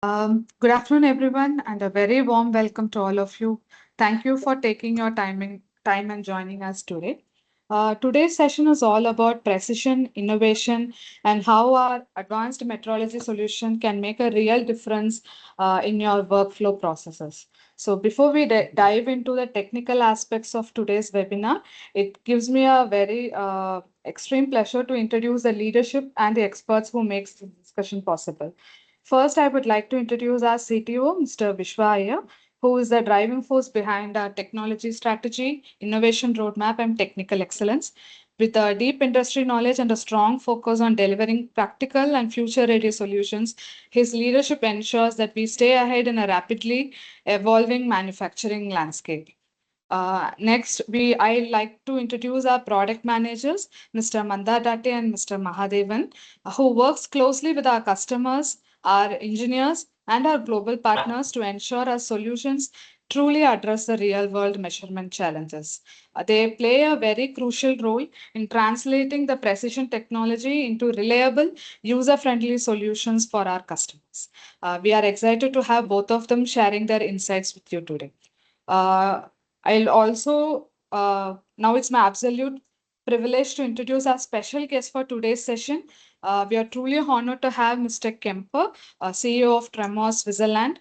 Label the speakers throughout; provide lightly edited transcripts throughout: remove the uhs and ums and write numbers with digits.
Speaker 1: Good afternoon, everyone, and a very warm welcome to all of you. Thank you for taking your time and joining us today. Today's session is all about precision, innovation, and how our advanced metrology solution can make a real difference in your workflow processes. So, before we dive into the technical aspects of today's webinar, it gives me a very extreme pleasure to introduce the leadership and the experts who makes this discussion possible. First, I would like to introduce our CTO, Mr. Vishwa Iyer, who is the driving force behind our technology strategy, innovation roadmap, and technical excellence. With a deep industry knowledge and a strong focus on delivering practical and future-ready solutions, his leadership ensures that we stay ahead in a rapidly evolving manufacturing landscape. Next, I like to introduce our product managers, Mr. Mandar Date and Mr. Mahadevan, who works closely with our customers, our engineers, and our global partners to ensure our solutions truly address the real-world measurement challenges. They play a very crucial role in translating the precision technology into reliable, user-friendly solutions for our customers. We are excited to have both of them sharing their insights with you today. Uh, I'll also, now it's my absolute privilege to introduce our special guest for today's session. We are truly honored to have Mr. Kemper, CEO of Trimos Switzerland,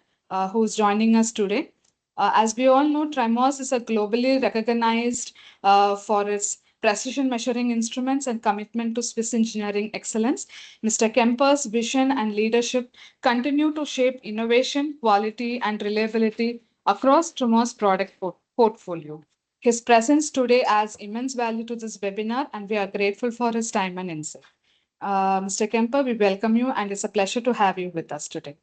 Speaker 1: who's joining us today. As we all know, Trimos is a globally recognized for its precision measuring instruments and commitment to Swiss engineering excellence. Mr. Kemper's vision and leadership continue to shape innovation, quality, and reliability across Trimos product portfolio. His presence today adds immense value to this webinar, and we are grateful for his time and insight. Mr. Kemper, we welcome you, and it's a pleasure to have you with us today.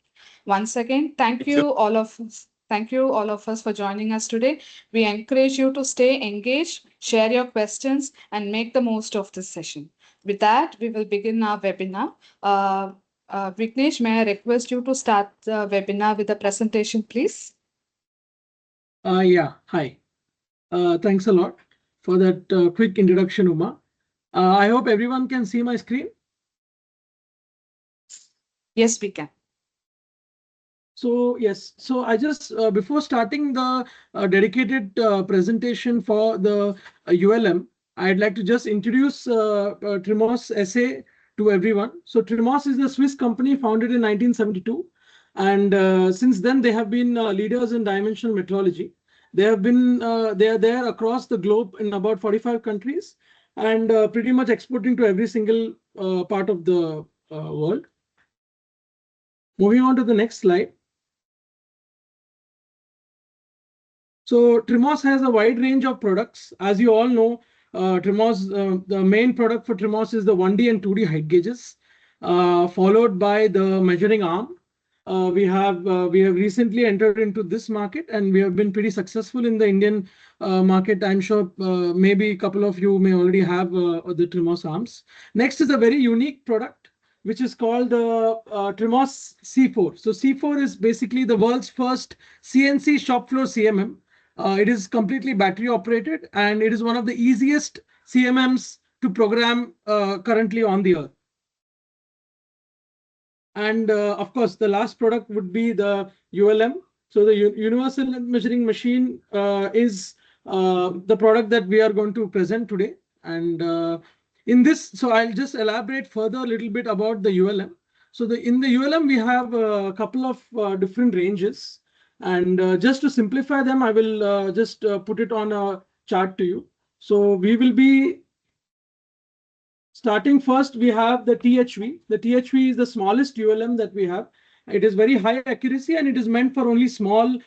Speaker 1: Once again, thank you all of us. Thank you all of us for joining us today. We encourage you to stay engaged, share your questions, and make the most of this session. With that, we will begin our webinar. Vignesh, may I request you to start the webinar with a presentation, please?
Speaker 2: Yeah, hi. Thanks a lot for that quick introduction, Uma. I hope everyone can see my screen.
Speaker 1: Yes, we can.
Speaker 2: So yes, so I just before starting the dedicated presentation for the ULM, I'd like to just introduce Trimos SA to everyone. So Trimos is a Swiss company founded in 1972, and since then they have been leaders in dimensional metrology. They have been they are there across the globe in about 45 countries, and pretty much exporting to every single part of the world. Moving on to the next slide. So Trimos has a wide range of products. As you all know, the main product for Trimos is the 1D and 2D height gauges, followed by the measuring arm. We have recently entered into this market, and we have been pretty successful in the Indian market. I'm sure maybe a couple of you may already have the Trimos arms. Next is a very unique product, which is called the Trimos C4. So C4 is basically the world's first CNC shop floor CMM. It is completely battery operated, and it is one of the easiest CMMs to program currently on the earth. And of course, the last product would be the ULM. So the Universal Measuring Machine is the product that we are going to present today. And in this, so I'll just elaborate further a little bit about the ULM. So in the ULM, we have a couple of different ranges. And just to simplify them, I will just put it on a chart to you. So we will be starting first, we have the THV. The THV is the smallest ULM that we have. It is very high accuracy, and it is meant for only small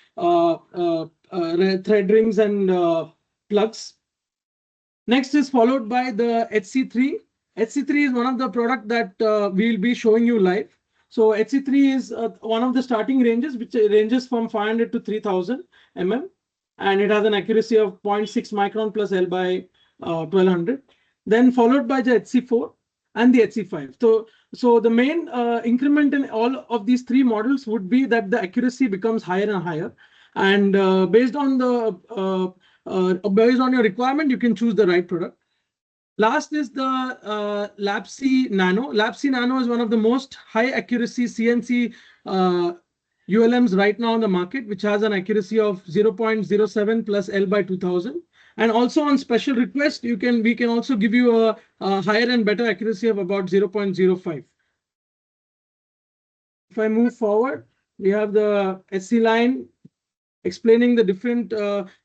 Speaker 2: thread rings and plugs. Next is followed by the HC3. HC3 is one of the products that we'll be showing you live. So HC3 is one of the starting ranges, which ranges from 500 to 3000 mm, and it has an accuracy of 0.6 micron plus L by 1200. Then followed by the HC4 and the HC5. So the main increment in all of these three models would be that the accuracy becomes higher and higher. And based on your requirement, you can choose the right product. Last is the LabC Nano. LabC Nano is one of the most high accuracy CNC ULMs right now on the market, which has an accuracy of 0.07 plus L by 2000. And also on special request, we can also give you a higher and better accuracy of about 0.05. If I move forward, we have the SC line explaining the different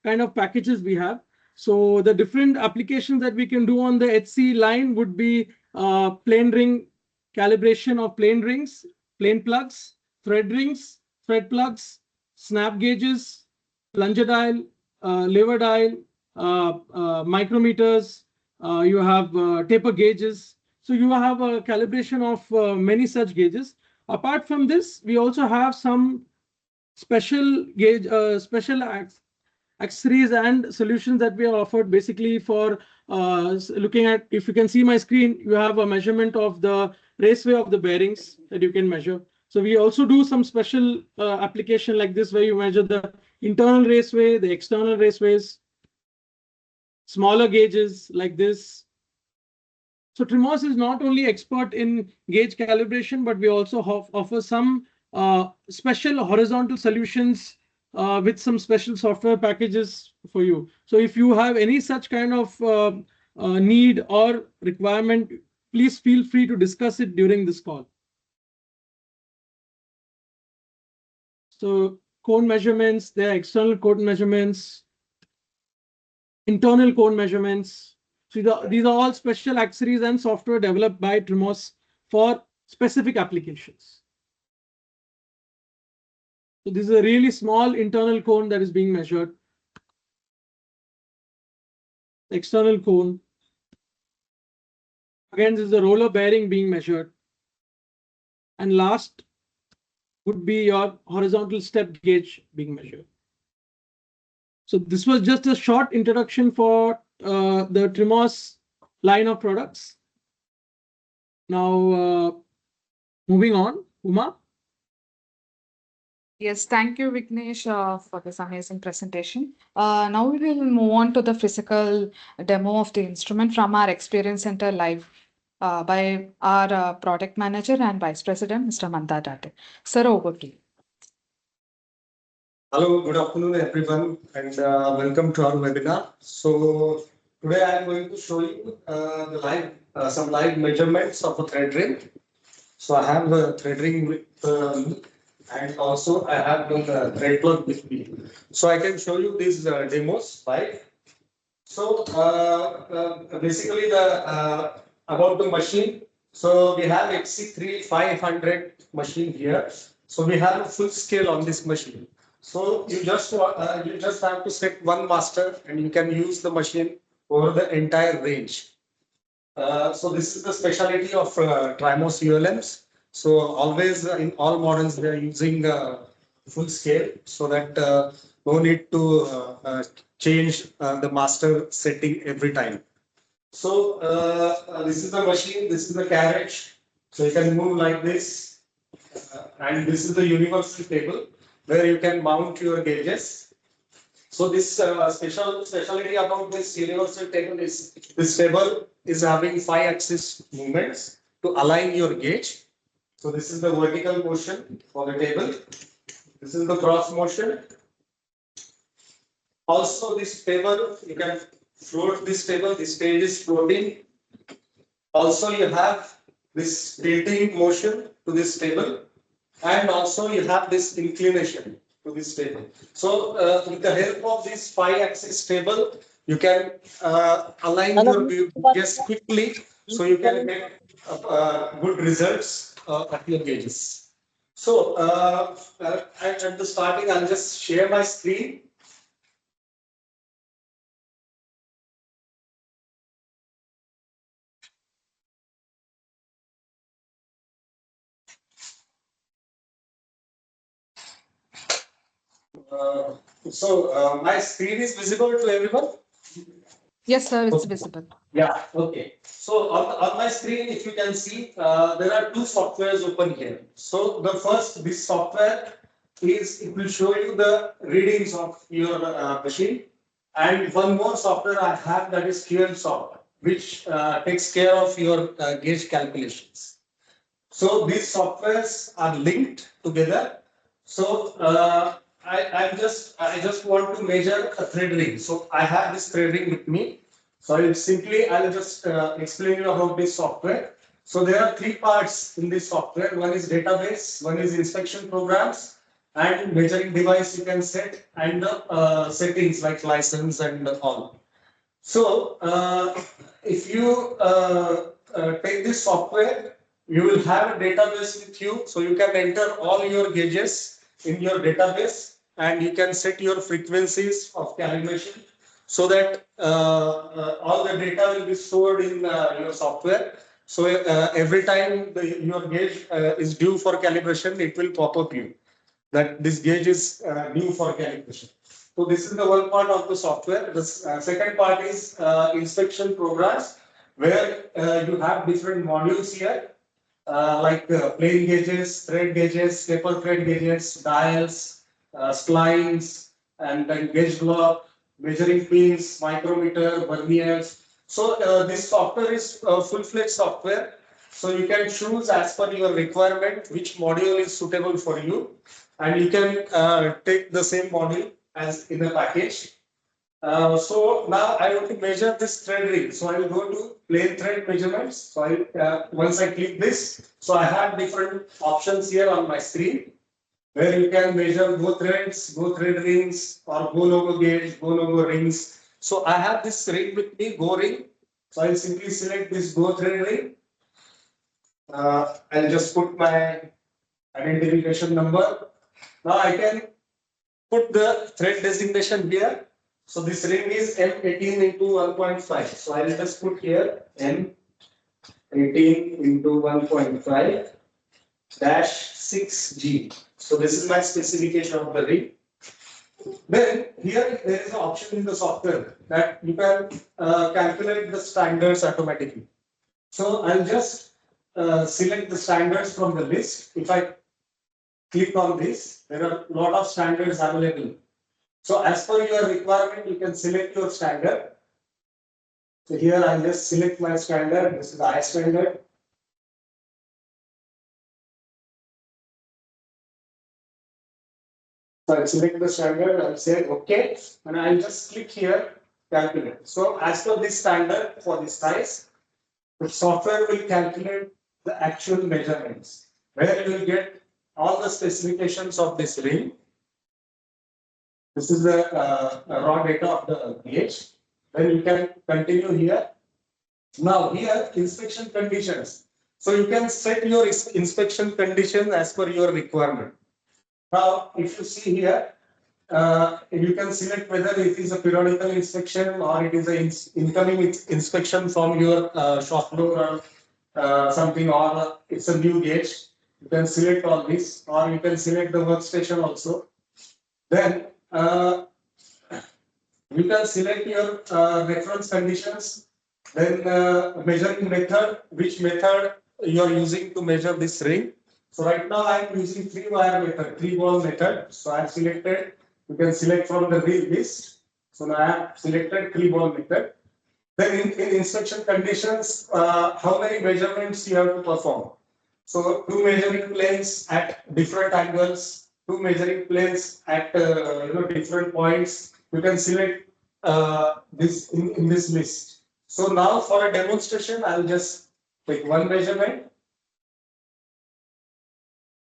Speaker 2: kind of packages we have. So the different applications that we can do on the HC line would be plane ring calibration of plane rings, plane plugs, thread rings, thread plugs, snap gauges, plunger dial, lever dial, micrometers. You have taper gauges. So you have a calibration of many such gauges. Apart from this, we also have some special gauge, special accessories and solutions that we are offered basically for looking at. If you can see my screen, you have a measurement of the raceway of the bearings that you can measure. So we also do some special application like this where you measure the internal raceway, the external raceways, smaller gauges like this. So Trimos is not only expert in gauge calibration, but we also offer some special horizontal solutions with some special software packages for you. So if you have any such kind of need or requirement, please feel free to discuss it during this call. So cone measurements, there are external cone measurements, internal cone measurements. So these are all special accessories and software developed by Trimos for specific applications. So this is a really small internal cone that is being measured. External cone. Again, this is a roller bearing being measured. And last would be your horizontal step gauge being measured. So this was just a short introduction for the Trimos line of products. Now, moving on, Uma.
Speaker 1: Yes, thank you, Vignesh, for this amazing presentation. Now we will move on to the physical demo of the instrument from our experience center live by our product manager and vice president, Mr. Manda Date. Sir, over to you.
Speaker 3: Hello, good afternoon, everyone, and welcome to our webinar. So today I am going to show you some live measurements of a thread ring. So I have a thread ring with me, and also I have the thread plug with me. So I can show you these demos live. So basically about the machine. So we have HC3 500 machine here. So we have a full scale on this machine. So you just have to set one master and you can use the machine over the entire range. So this is the specialty of Trimos ULMs. So always in all models they are using full scale so that no need to change the master setting every time. So this is the machine, this is the carriage. So you can move like this, and this is the universal table where you can mount your gauges. So this specialty about this universal table is this table is having 5 axis movements to align your gauge. So this is the vertical motion for the table. This is the cross motion. Also this table, you can float this table, this page is floating. Also you have this tilting motion to this table, and also you have this inclination to this table. So with the help of this 5 axis table, you can align your gauges quickly, so you can get good results at your gauges. So at the starting, I'll just share my screen. My screen is visible to everyone?
Speaker 1: Yes, sir, it's visible.
Speaker 3: Yeah, okay. So on my screen, if you can see, there are 2 softwares open here. So the first, this software it will show you the readings of your machine. And one more software I have, that is QM software, which takes care of your gauge calculations. So these softwares are linked together. So I just want to measure a thread ring. So I have this thread ring with me. So I'll just explain you about this software. So there are three parts in this software. One is database, one is inspection programs, and measuring device you can set, and the settings like license and all. So, if you take this software, you will have a database with you. So, you can enter all your gauges in your database and you can set your frequencies of calibration so that all the data will be stored in your software. So, every time your gauge is due for calibration, it will pop up you that this gauge is due for calibration. So this is the one part of the software. The second part is inspection programs, where you have different modules here, like plane gauges, thread gauges, taper thread gauges, dials, splines, and then gauge block, measuring pins, micrometer, verniers. So this software is full-fledged software. So you can choose as per your requirement which module is suitable for you, and you can take the same module as in a package. So now I want to measure this thread ring. So I will go to plane thread measurements. So once I click this, so I have different options here on my screen where you can measure go threads, go thread rings, or go logo gauge, go logo rings. So I have this ring with me, go ring. So I'll simply select this go thread ring. I'll just put my identification number. Now I can put the thread designation here. So this ring is M18 into 1.5. So I will just put here M18 into 1.5 dash 6G. So this is my specification of the ring. Then here there is an option in the software that you can calculate the standards automatically. So I'll just select the standards from the list. If I click on this, there are a lot of standards available. So as per your requirement, you can select your standard. So here I'll just select my standard. This is the I standard. So I'll select the standard, I'll say OK, and I'll just click here, calculate. So as per this standard for this size, the software will calculate the actual measurements, where you will get all the specifications of this ring. This is the raw data of the gauge. Then you can continue here. Now here, inspection conditions. So you can set your inspection condition as per your requirement. Now, if you see here, you can select whether it is a periodical inspection or it is an incoming inspection from your shop floor or something, or it's a new gauge. You can select all this, or you can select the workstation also. Then you can select your reference conditions, then measuring method, which method you are using to measure this ring. So right now I am using 3-wire method, 3-ball method. So I have selected, you can select from the list. So now I have selected 3-ball method. Then in inspection conditions, how many measurements you have to perform. So two measuring planes at different angles, two measuring planes at different points. You can select this in this list. So now for a demonstration, I'll just take one measurement.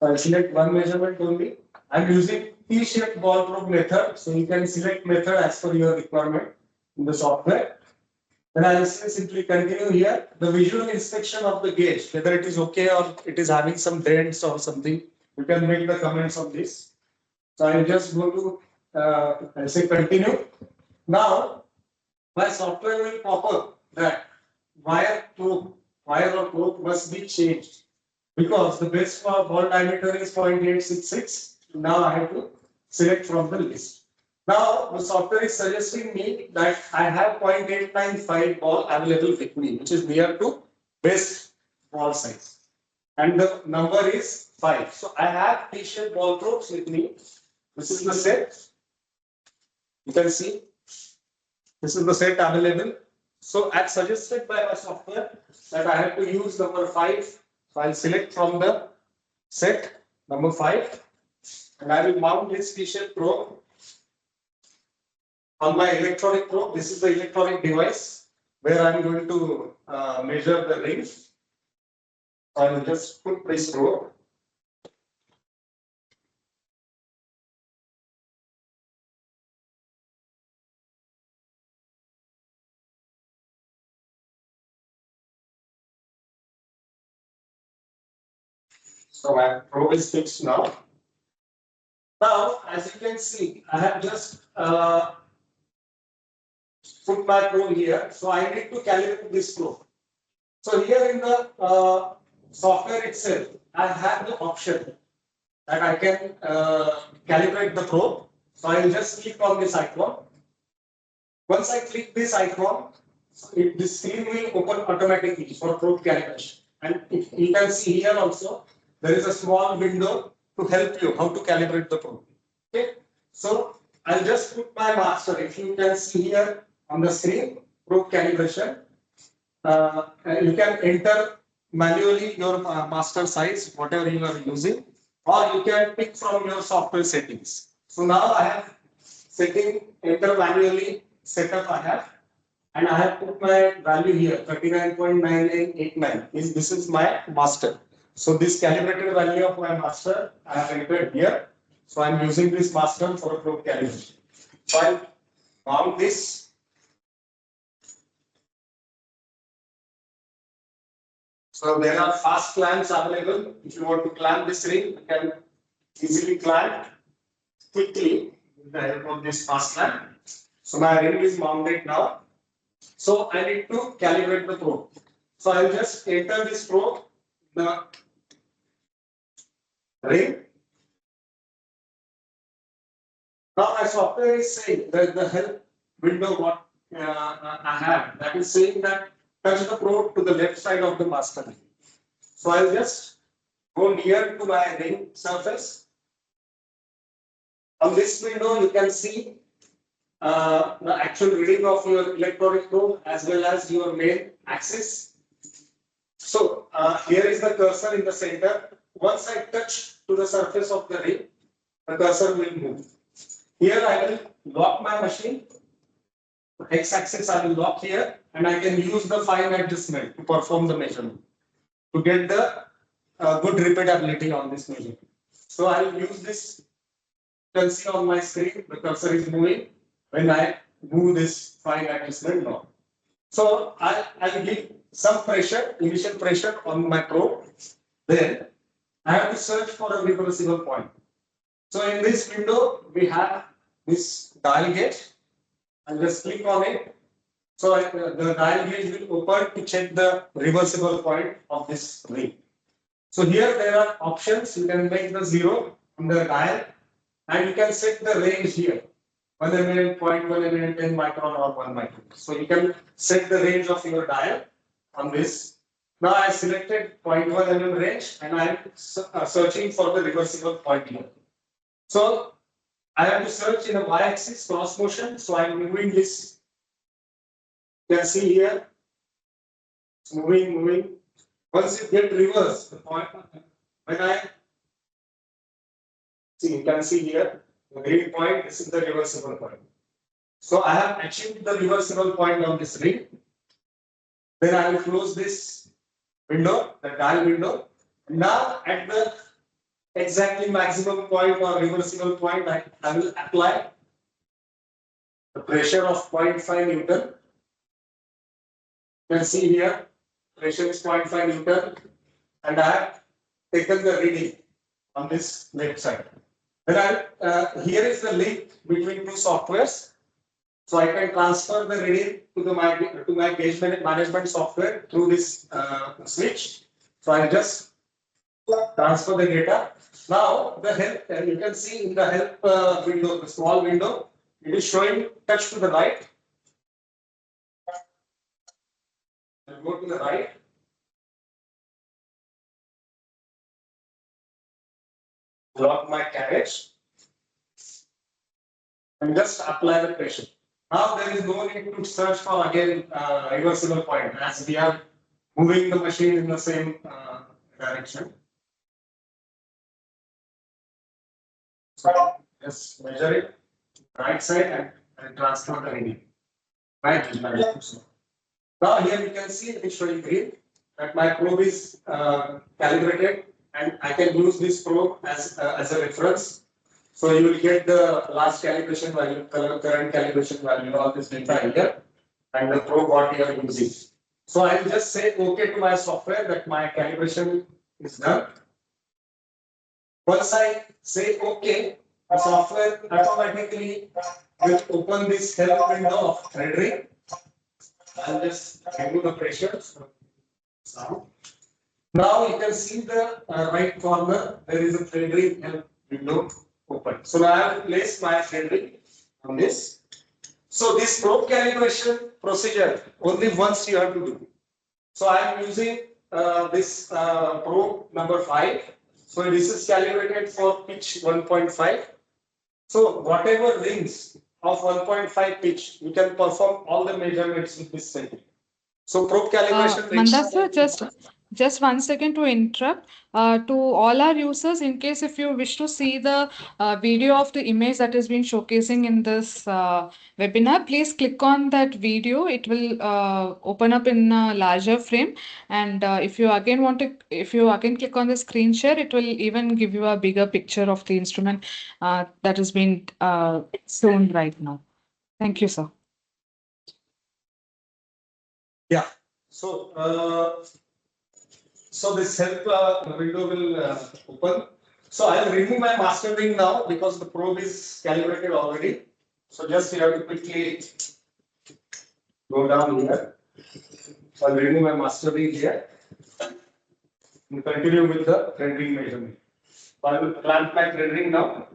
Speaker 3: I'll select one measurement only. I'm using T-shaped ball probe method. So you can select method as per your requirement in the software. Then I'll simply continue here. The visual inspection of the gauge, whether it is okay or it is having some dents or something, you can make the comments on this. So I'll just go to, I'll say continue. Now, my software will pop up that wire or probe must be changed because the base for ball diameter is 0.866. Now I have to select from the list. Now the software is suggesting me that I have 0.895 ball available with me, which is near to base ball size. And the number is 5. So I have T-shaped ball probes with me. This is the set. You can see this is the set available. So as suggested by my software that I have to use number 5. So I'll select from the set number 5. and I will mount this T-shaped probe on my electronic probe. This is the electronic device where I'm going to measure the ring. I will just put this probe. So my probe is fixed now. Now, as you can see, I have just put my probe here. So I need to calibrate this probe. So here in the software itself, I have the option that I can calibrate the probe. So I will just click on this icon. Once I click this icon, the screen will open automatically for probe calibration. And you can see here also, there is a small window to help you how to calibrate the probe. Okay, so I'll just put my master. If you can see here on the screen, probe calibration. You can enter manually your master size, whatever you are using, or you can pick from your software settings. So now I have setting enter manually setup I have, and I have put my value here 39.9989. This is my master. So this calibrated value of my master I have entered here. So I'm using this master for probe calibration. So I'll mount this. So there are fast clamps available. If you want to clamp this ring, you can easily clamp quickly with the help of this fast clamp. So my ring is mounted now. So I need to calibrate the probe. So I'll just enter this probe, the ring. Now my software is saying that the help window what I have, that is saying that touch the probe to the left side of the master ring. So I'll just go near to my ring surface. On this window, you can see the actual reading of your electronic probe as well as your main axis. So here is the cursor in the center. Once I touch to the surface of the ring, the cursor will move. Here I will lock my machine. X-axis I will lock here, and I can use the fine adjustment to perform the measurement to get the good repeatability on this measurement. So I will use this. You can see on my screen the cursor is moving when I move this fine adjustment knob. So I will give some pressure, initial pressure on my probe. Then I have to search for a reversible point. So in this window, we have this dial gauge. I'll just click on it. So the dial gauge will open to check the reversible point of this ring. So here there are options. You can make the 0 on the dial, and you can set the range here. 1 mm, 0.1 mm, 10 micron or 1 micron. So you can set the range of your dial on this. Now I selected 0.1 mm range, and I am searching for the reversible point here. So I have to search in a y-axis cross motion. So I am moving this. You can see here, it's moving. Once it get reverse, the point when I see, you can see here the green point. This is the reversible point. So I have achieved the reversible point on this ring. Then I will close this window, the dial window. Now at the exactly maximum point or reversible point, I will apply the pressure of 0.5 Newton. You can see here, pressure is 0.5 Newton, and I have taken the reading on this left side. Then here is the link between two softwares. So I can transfer the reading to my gauge management software through this switch. So I just transfer the data. Now the help, you can see in the help window, the small window, it is showing touch to the right. I'll go to the right. Lock my carriage and just apply the pressure. Now there is no need to search for again reversible point as we are moving the machine in the same direction. So just measure it right side and transfer the reading. Right. So now here you can see it is showing green that my probe is calibrated and I can use this probe as a reference. So you will get the last calibration value, current calibration value, all this data here, and the probe what you are using. So I will just say OK to my software that my calibration is done. Once I say OK, the software automatically will open this help window of thread ring. I'll just remove the pressure. Now you can see the right corner, there is a thread ring help window open. So now I have placed my thread ring on this. So this probe calibration procedure only once you have to do. So I am using this probe number 5. So this is calibrated for pitch 1.5. So whatever rings of 1.5 pitch, you can perform all the measurements with this setting. So probe calibration
Speaker 1: Mandasa, just 1 second to interrupt. To all our users, in case if you wish to see the video of the image that has been showcasing in this webinar, please click on that video. It will open up in a larger frame. And if you again click on the screen share, it will even give you a bigger picture of the instrument that has been shown right now. Thank you, sir.
Speaker 3: Yeah. So, so this help window will open. So I'll remove my master ring now because the probe is calibrated already. So just you have to quickly go down here. So I'll remove my master ring here and continue with the thread ring measurement. So I will clamp my thread ring now.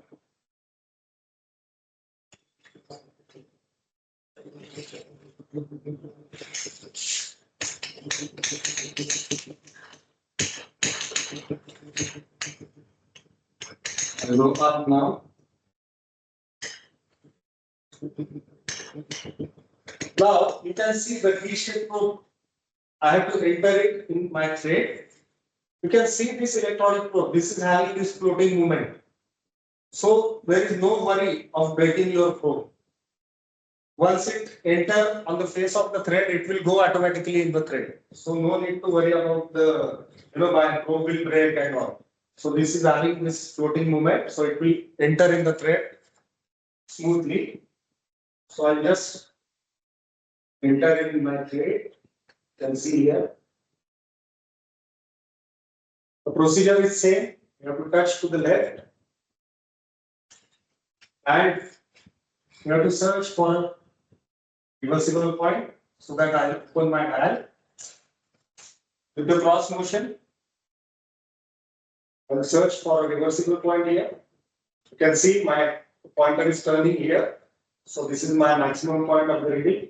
Speaker 3: I'll go up now. Now you can see the T-shaped probe. I have to enter it in my thread. You can see this electronic probe. This is having this floating movement. So there is no worry of breaking your probe. Once it enter on the face of the thread, it will go automatically in the thread. So no need to worry about the, my probe will break and all. So this is having this floating movement. So it will enter in the thread smoothly. So I'll just enter in my thread. You can see here. The procedure is same. You have to touch to the left. And you have to search for a reversible point so that I open my dial. With the cross motion, I will search for a reversible point here. You can see my pointer is turning here. So this is my maximum point of the reading.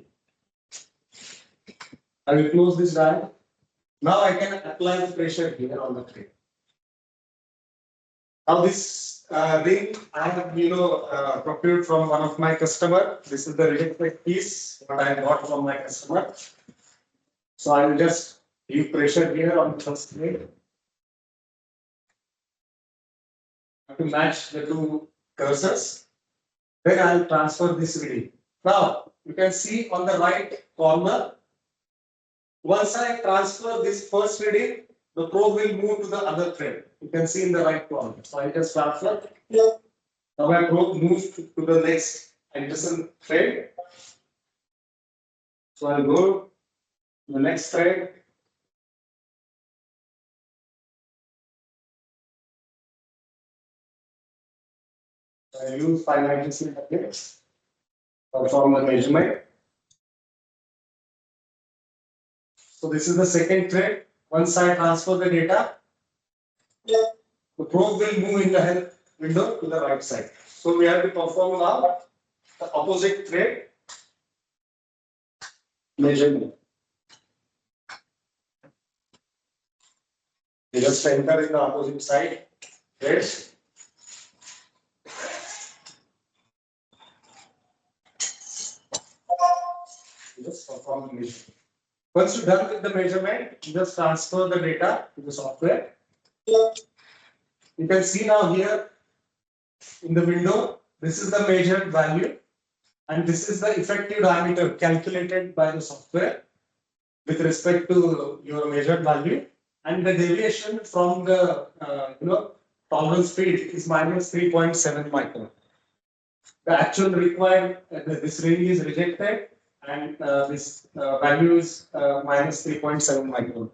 Speaker 3: I will close this dial. Now I can apply the pressure here on the thread. Now this ring I have procured from one of my customer. This is the rejected piece what I got from my customer. So I will just give pressure here on the first thread. To match the two cursors. Then I will transfer this reading. Now you can see on the right corner. Once I transfer this first reading, the probe will move to the other thread. You can see in the right corner. So I just transfer. Now my probe moves to the next adjacent thread. So I'll go to the next thread. I use 596 again. Perform the measurement. So this is the second thread. Once I transfer the data, the probe will move in the help window to the right side. So we have to perform now the opposite thread measurement. You just enter in the opposite side threads. Just perform the measurement. Once you're done with the measurement, you just transfer the data to the software. You can see now here in the window. This is the measured value, and this is the effective diameter calculated by the software with respect to your measured value, and the deviation from the tolerance speed is minus 3.7 micron. The actual required this range is rejected, and this value is minus 3.7 micron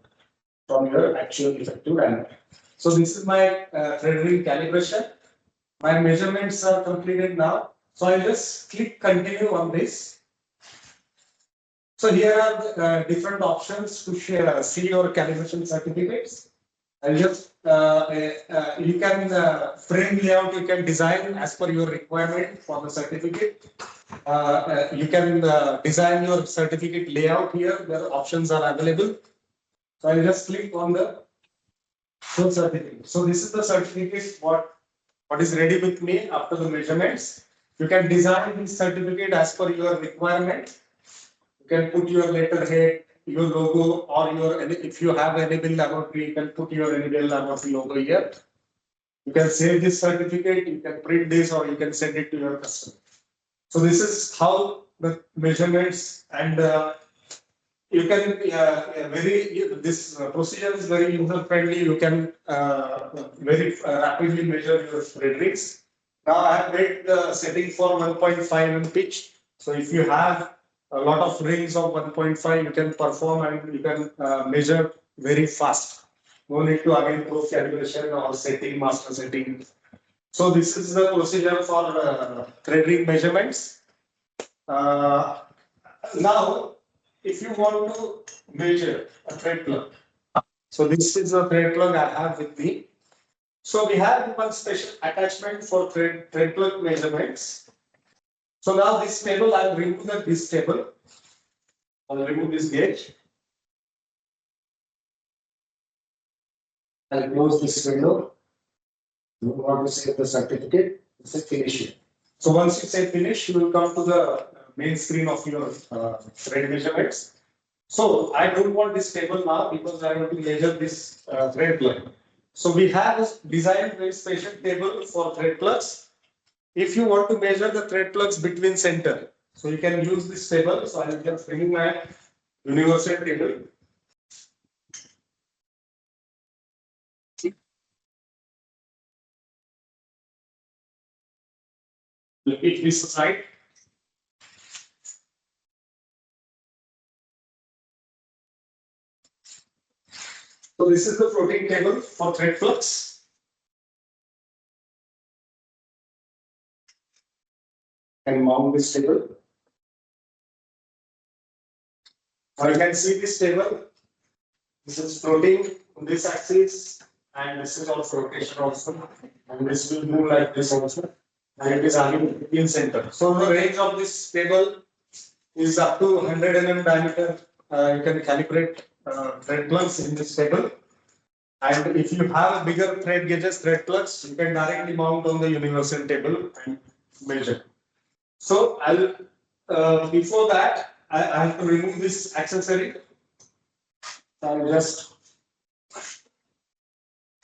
Speaker 3: from your actual effective diameter. So this is my thread ring calibration. My measurements are completed now. So I'll just click continue on this. So here are the different options to share, see your calibration certificates. I'll just you can frame layout, you can design as per your requirement for the certificate. You can design your certificate layout here. The options are available. So I'll just click on the full certificate. So this is the certificate what is ready with me after the measurements. You can design this certificate as per your requirement. You can put your letterhead, your logo, or your if you have enable laboratory, you can put your enable laboratory logo here. You can save this certificate, you can print this, or you can send it to your customer. So this is how the measurements and you can this procedure is very user friendly. You can very rapidly measure your thread rings. Now I have made the setting for 1.5 mm pitch. So if you have a lot of rings of 1.5, you can perform and you can measure very fast. No need to again go calibration or setting, master setting. So this is the procedure for thread ring measurements. Now, if you want to measure a thread plug, so this is a thread plug I have with me. So we have one special attachment for thread plug measurements. So now this table, I'll remove this table. I'll remove this gauge. I'll close this window. You want to save the certificate, say finish it. So once you say finish, you will come to the main screen of your thread measurements. So I don't want this table now because I want to measure this thread plug. So we have designed very special table for thread plugs. If you want to measure the thread plugs between center, so you can use this table. So I will just remove my universal table. Repeat this aside. So this is the floating table for thread plugs. And mount this table. Now you can see this table. This is floating on this axis, and this is also rotation also, and this will move like this also, and it is having in center. So the range of this table is up to 100 mm diameter. You can calibrate thread plugs in this table. And if you have bigger thread gauges, thread plugs, you can directly mount on the universal table and measure. So I'll before that I have to remove this accessory. I'll just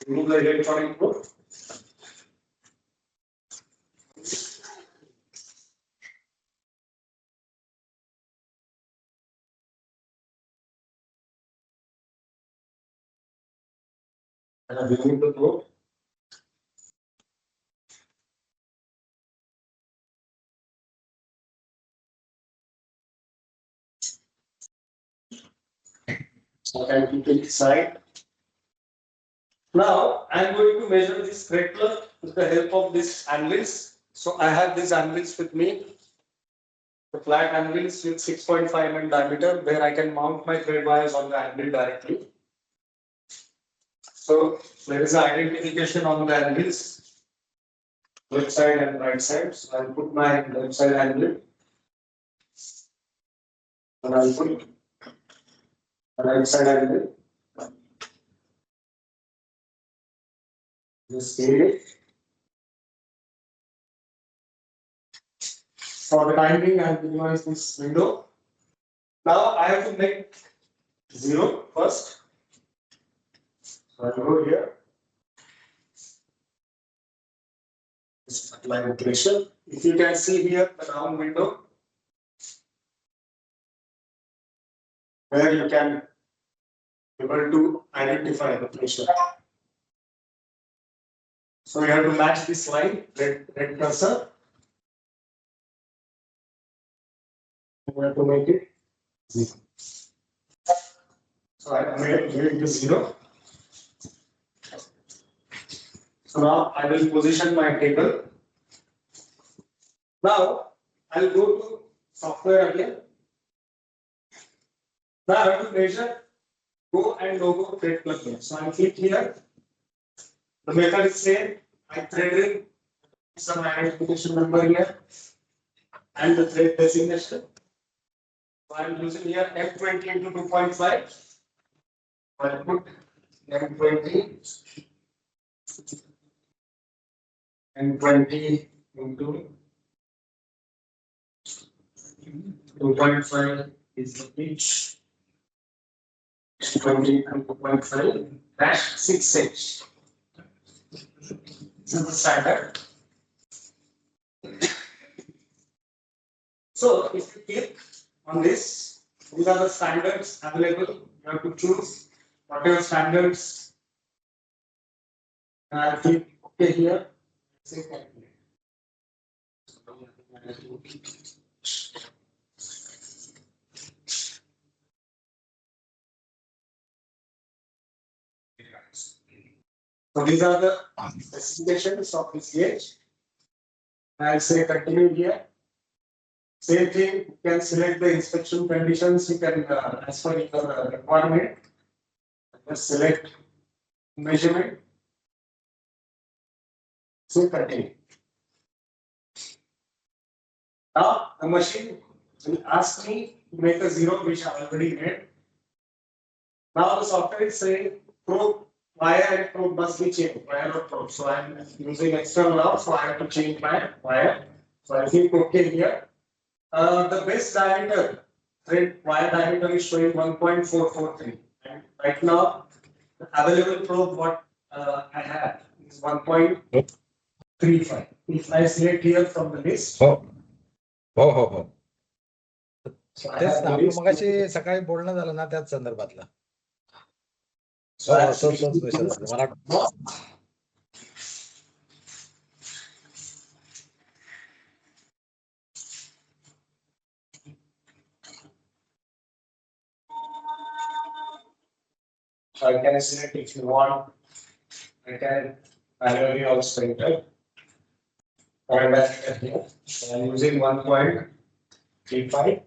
Speaker 3: remove the electronic probe. And I remove the probe. So I can keep it aside. Now I'm going to measure this thread plug with the help of this anvils. So I have these anvils with me. The flat anvils with 6.5 mm diameter, where I can mount my thread wires on the anvil directly. So there is an identification on the anvils, left side and right side. So I'll put my left side anvil. And I'll put the right side anvil. Just save it. For the time being, I'll minimize this window. Now I have to make 0 first. So I'll go here. Just apply the pressure. If you can see here the round window where you can able to identify the pressure. So you have to match this line, red cursor. You have to make it 0. So I made it to 0. So now I will position my table. Now I will go to software again. Now I have to measure go and no go thread plug. So I click here. The method is same. I thread in some identification number here and the thread designation. So I am using here M20 into 2.5. I put M20 and 20 into 2.5 is the pitch. 20 and 2.5 dash 6H. This is the standard. So if you click on this, these are the standards available. You have to choose whatever standards. And I click OK here. Say calculate. So these are the specifications of this gauge. I'll say continue here. Same thing, you can select the inspection conditions. You can, as per your requirement, just select measurement. So continue. Now the machine will ask me to make a 0, which I already made. Now the software is saying probe wire and probe must be changed. Wire or probe. So I'm using external now, so I have to change my wire. So I click OK here. The base diameter, thread wire diameter is showing 1.443. And right now, the available probe what I have is 1.35. If I select here from the list,
Speaker 4: हो हो हो हो
Speaker 3: so I
Speaker 4: तेच
Speaker 3: have
Speaker 4: ना
Speaker 3: the
Speaker 4: आपलं
Speaker 3: list.
Speaker 4: मगाशी सकाळी बोलणं झालं ना त्याच संदर्भातलं
Speaker 3: So I have
Speaker 4: तोच विषय झाला मला
Speaker 3: So I can select if you want. I can manually also enter. Current diameter here. So I'm using 1.35.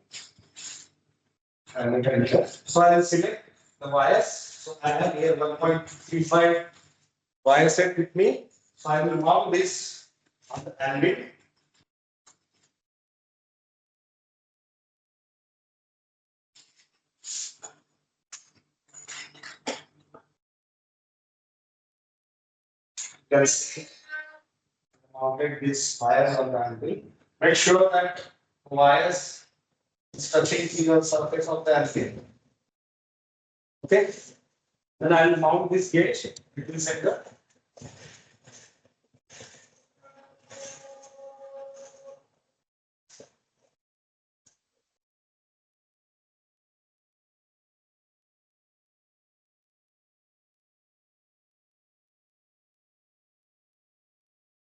Speaker 3: And enter here. So I will select the wires. So I have here 1.35 wire set with me. So I will mount this on the anvil. Yes. Mounted these wires on the anvil. Make sure that the wires is touching the surface of the anvil. Okay. Then I will mount this gauge between center.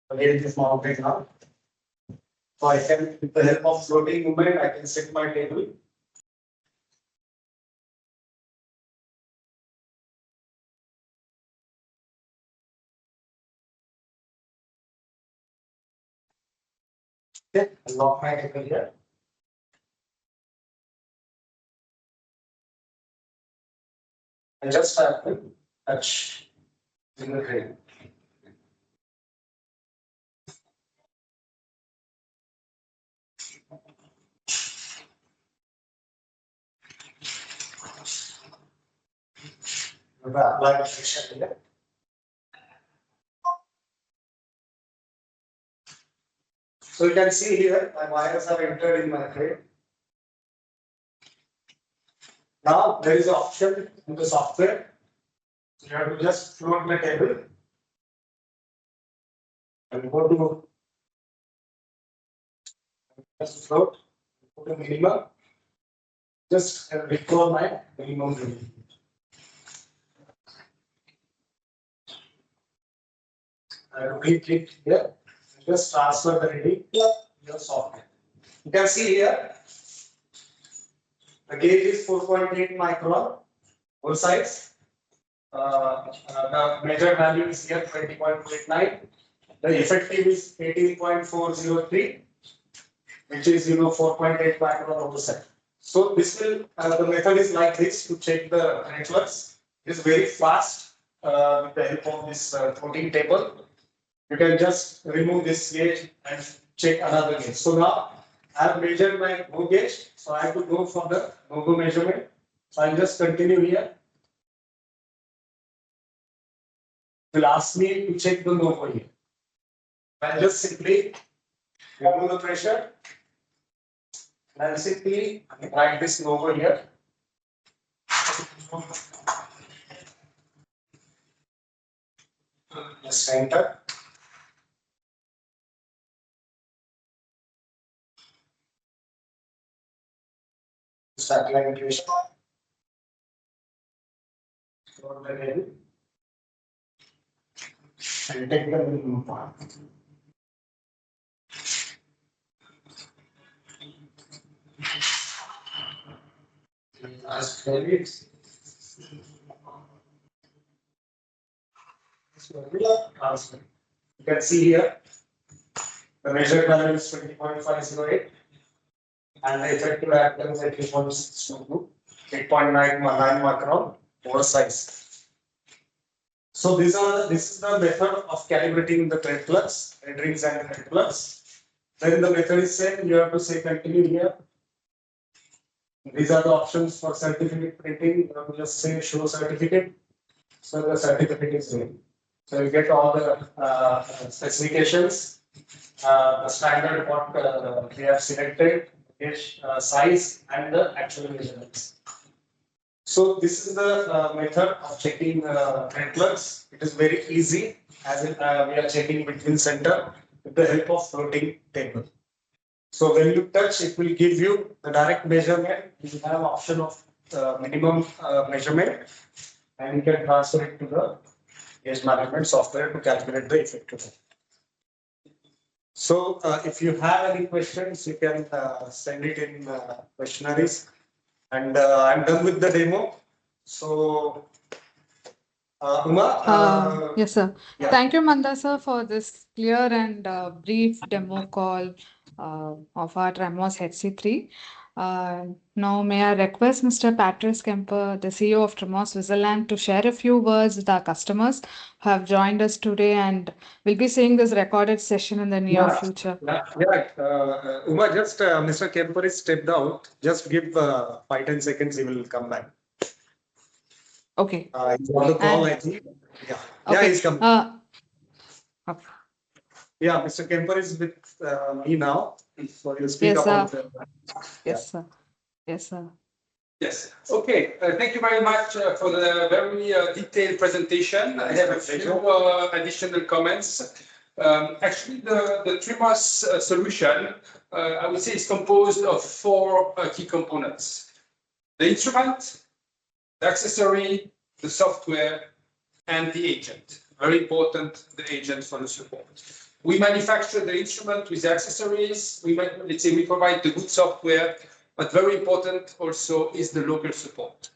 Speaker 3: Again, it is mounted now. So I can, with the help of floating movement, I can set my table. Okay, I'll lock my table here. I just have to touch in the frame. Apply pressure here. So you can see here, my wires are entered in my frame. Now there is an option in the software. So you have to just float the table and go to Just float, put a minimum, just recall my minimum reading. I repeat it here, just transfer the reading to your software. You can see here, the gauge is 4.8 micron, both sides. The measured value is here 20.89. The effective is 18.403, which is 4.8 micron on the side. So this will the method is like this to check the networks. It is very fast with the help of this floating table. You can just remove this gauge and check another gauge. So now I have measured my go gauge, so I have to go for the no-go measurement. So I'll just continue here. It will ask me to check the no-go here. I'll just simply remove the pressure. And I'll simply write this no-go here. Just enter. Start calibration. Store the value. And take the minimum part. As values. Transfer. You can see here the measured value is 20.508 and the effective reactance is 8.622, 8.9 micron over size. So this is the method of calibrating the thread flux, thread rings and thread flux. Then the method is same, you have to say continue here. These are the options for certificate printing. You have to just say show certificate. So the certificate is ready. So you get all the specifications, the standard what we have selected, size, and the actual measurements. So this is the method of checking thread flux. It is very easy, as we are checking between center with the help of floating table. So when you touch, it will give you the direct measurement. You have option of minimum measurement, and you can transfer it to the gauge management software to calculate the effective. So if you have any questions, you can send it in questionnaires. And I'm done with the demo. So Uma,
Speaker 1: Yes, sir.
Speaker 3: yeah.
Speaker 1: Thank you, Manda sir, for this clear and brief demo call of our Trimos HC3. Now, may I request Mr. Patrice Kemper, the CEO of Trimos Switzerland, to share a few words with our customers who have joined us today and will be seeing this recorded session in the near future.
Speaker 3: Uma, just Mr. Kemper is stepped out. Just give 5-10 seconds, he will come back.
Speaker 1: Okay.
Speaker 3: He's on the call, I think. Yeah,
Speaker 1: Okay.
Speaker 3: he's coming.
Speaker 1: Okay.
Speaker 3: Yeah, Mr. Kemper is with me now. So you speak
Speaker 1: Yes,
Speaker 3: about.
Speaker 1: Yes, sir. Yes, sir.
Speaker 5: Yes. Okay. Thank you very much for the very detailed presentation. I have a few additional comments. Actually, the Trimos solution, I would say, is composed of 4 key components: the instrument, the accessory, the software, and the agent. Very important, the agent for the support. We manufacture the instrument with the accessories. We provide the good software, but very important also is the local support.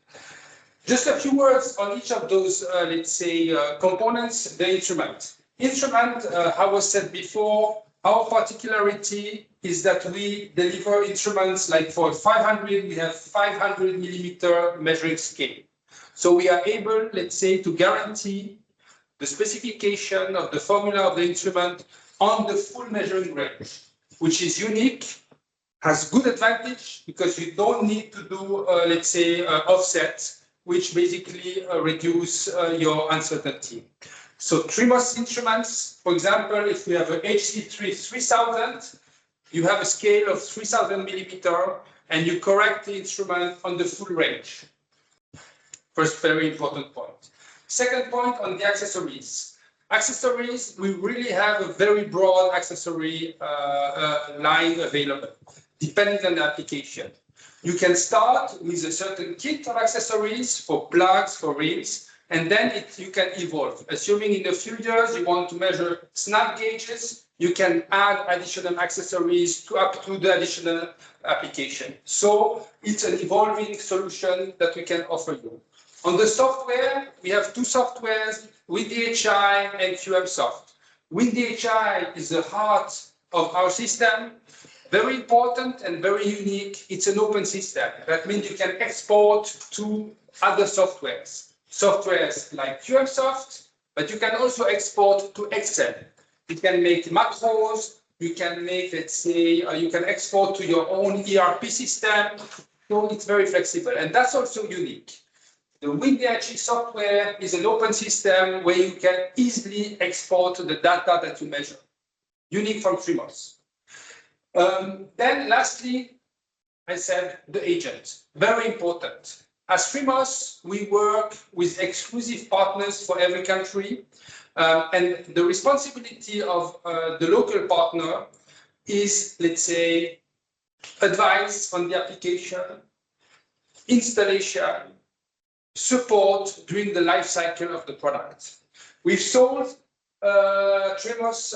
Speaker 5: Just a few words on each of those, components. The instrument. How was said before, our particularity is that we deliver instruments like for 500, we have 500 millimeter measuring scale. So we are able, to guarantee the specification of the formula of the instrument on the full measuring range, which is unique, has good advantage because you don't need to do, offset, which basically reduce your uncertainty. So Trimos instruments, for example, if we have a HC3 3000, you have a scale of 3000 millimeter and you correct the instrument on the full range. First, very important point. Second point on the accessories. Accessories, we really have a very broad accessory line available, depending on the application. You can start with a certain kit of accessories for plugs, for rings, and then you can evolve. Assuming in a few years you want to measure snap gauges, you can add additional accessories up to the additional application. So it's an evolving solution that we can offer you. On the software, we have two softwares, WinDHI and QMsoft. WinDHI is the heart of our system. Very important and very unique. It's an open system. That means you can export to other softwares. Softwares like QMsoft, but you can also export to Excel. You can make macros. You can make, let's say, you can export to your own ERP system. So it's very flexible. And that's also unique. The WinDHI software is an open system where you can easily export the data that you measure. Unique from Trimos. Then lastly, I said the agent, very important. As Trimos, we work with exclusive partners for every country. And the responsibility of the local partner is, let's say, advice on the application, installation, support during the life cycle of the product. We've sold Trimos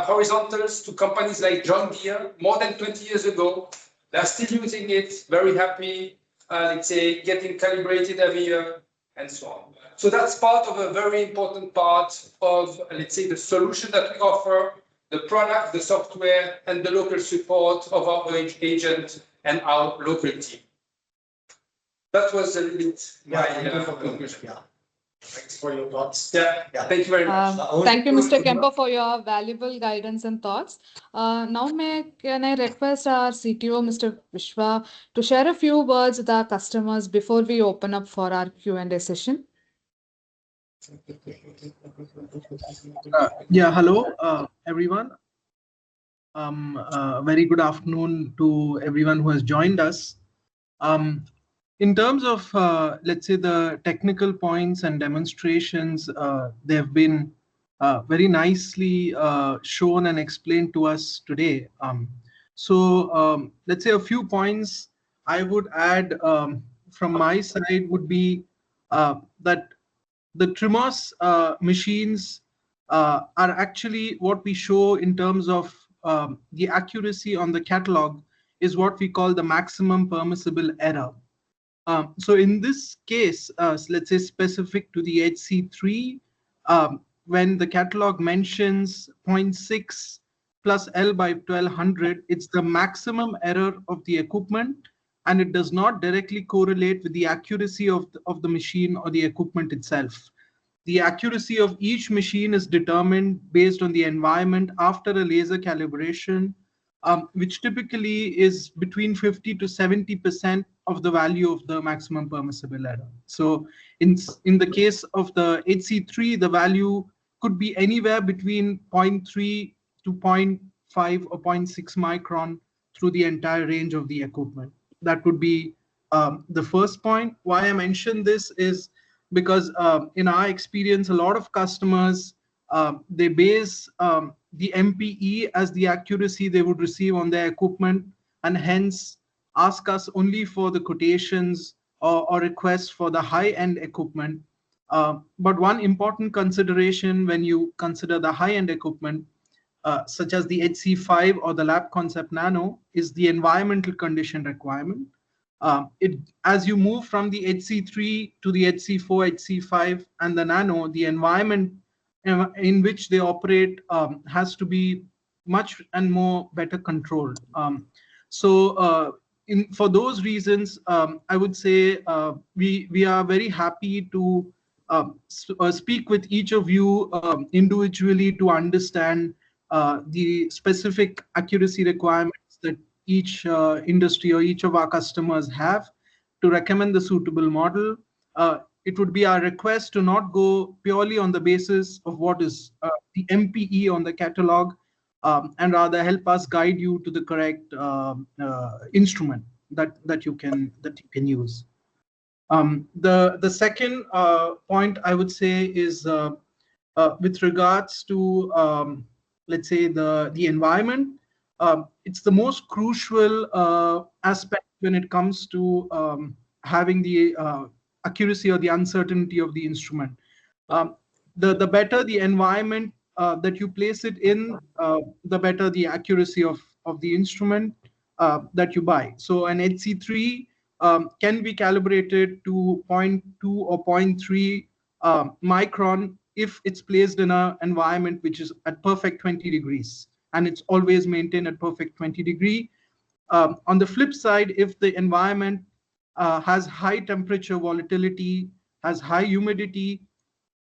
Speaker 5: horizontals to companies like John Deere more than 20 years ago. They're still using it, very happy, let's say, getting calibrated every year, and so on. So that's part of a very important part of, let's say, the solution that we offer, the product, the software, and the local support of our agent and our local team. That was a little bit my conclusion.
Speaker 3: Yeah. Thanks for your thoughts.
Speaker 5: Yeah, thank you very much.
Speaker 1: Thank you, Mr. Kemper, for your valuable guidance and thoughts. Now, can I request our CTO, Mr. Vishwa, to share a few words with our customers before we open up for our Q&A session?
Speaker 6: Yeah, hello, everyone. Very good afternoon to everyone who has joined us. In terms of, let's say, the technical points and demonstrations, they have been very nicely shown and explained to us today. Let's say a few points I would add from my side would be that the Trimos machines are actually what we show in terms of the accuracy on the catalog is what we call the maximum permissible error. So in this case, let's say specific to the HC3, when the catalog mentions 0.6 plus L by 1200, it's the maximum error of the equipment, and it does not directly correlate with the accuracy of the machine or the equipment itself. The accuracy of each machine is determined based on the environment after a laser calibration, which typically is between 50 to 70% of the value of the maximum permissible error. So in the case of the HC3, the value could be anywhere between 0.3 to 0.5 or 0.6 micron through the entire range of the equipment. That would be the first point. Why I mention this is because in our experience, a lot of customers, they base the MPE as the accuracy they would receive on their equipment, and hence ask us only for the quotations or requests for the high-end equipment. But one important consideration when you consider the high-end equipment, such as the HC5 or the Lab Concept Nano, is the environmental condition requirement. As you move from the HC3 to the HC4, HC5, and the Nano, the environment in which they operate has to be much and more better controlled. For those reasons, I would say we are very happy to speak with each of you individually to understand the specific accuracy requirements that each industry or each of our customers have to recommend the suitable model. It would be our request to not go purely on the basis of what is the MPE on the catalog, and rather help us guide you to the correct instrument that you can use. The second point I would say is with regards to, let's say, the environment, it's the most crucial aspect when it comes to having the accuracy or the uncertainty of the instrument. The better the environment that you place it in, the better the accuracy of the instrument that you buy. So an HC3 can be calibrated to 0.2 or 0.3 micron if it's placed in an environment which is at perfect 20 degrees, and it's always maintained at perfect 20 degree. On the flip side, if the environment has high temperature volatility, has high humidity,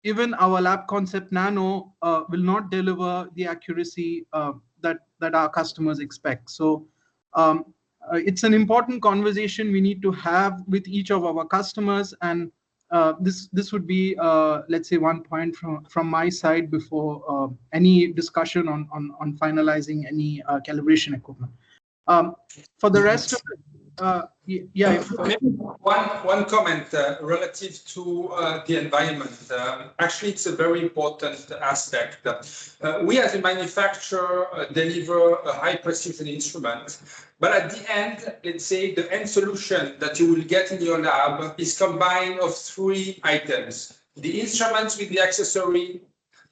Speaker 6: even our lab concept nano will not deliver the accuracy that our customers expect. So it's an important conversation we need to have with each of our customers, and this would be let's say one point from my side before any discussion on finalizing any calibration equipment. For the rest of it, yeah.
Speaker 5: Maybe one comment relative to the environment. Actually, it's a very important aspect. We as a manufacturer deliver a high precision instrument, but at the end, let's say the end solution that you will get in your lab is combined of three items: the instruments with the accessory,